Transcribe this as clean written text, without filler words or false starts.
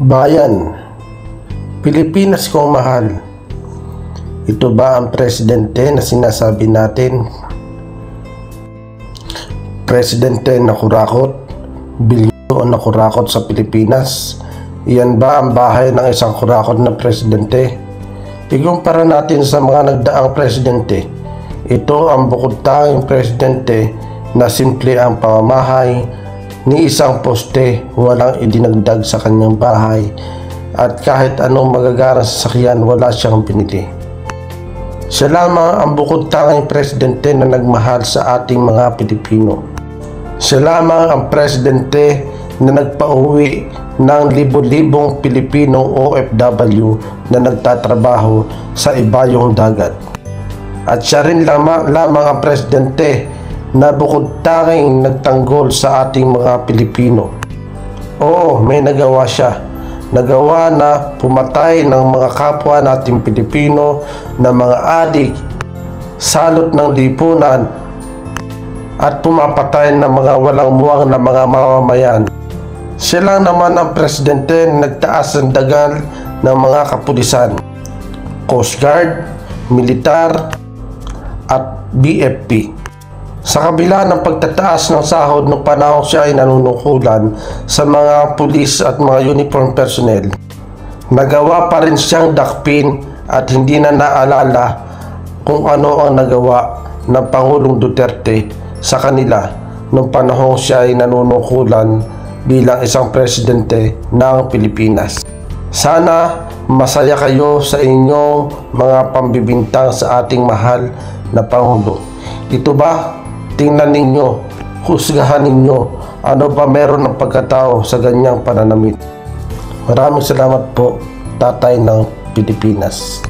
Bayan, Pilipinas kong mahal. Ito ba ang presidente na sinasabi natin? Presidente na kurakot, bilyon na kurakot sa Pilipinas. Iyan ba ang bahay ng isang kurakot na presidente? Ikumpara natin sa mga nagdaang presidente. Ito ang bukod tanging presidente na simple ang pamamahay ni isang poste, walang idinagdag sa kanyang bahay, at kahit anong magagarang sasakyan wala siyang binili. Siya lamang ang bukod tanging presidente na nagmahal sa ating mga Pilipino. Siya lamang ang presidente na nagpauwi ng libo-libong Pilipinong OFW na nagtatrabaho sa ibayong dagat. At siya rin lamang ang presidente na bukod tanging nagtanggol sa ating mga Pilipino. Oo, may nagawa siya. Nagawa na pumatay ng mga kapwa nating Pilipino na mga adik, salot ng lipunan, at pumapatay ng mga walang muwang na mga mamamayan. Siya lang naman ang presidente na nagtaas ng dagal ng mga kapulisan, Coast Guard, militar, at BFP. Sa kabila ng pagtataas ng sahod ng panahon siya ay nanunungkulan sa mga pulis at mga uniform personnel, nagawa pa rin siyang dakpin at hindi na naalala kung ano ang nagawa ng Pangulong Duterte sa kanila nung panahon siya ay nanunungkulan bilang isang presidente ng Pilipinas. Sana masaya kayo sa inyong mga pambibintang sa ating mahal na Pangulo. Ito ba? Tingnan ninyo, husgahan ninyo, ano ba meron ng pagkatao sa ganyang pananamit. Maraming salamat po, Tatay ng Pilipinas.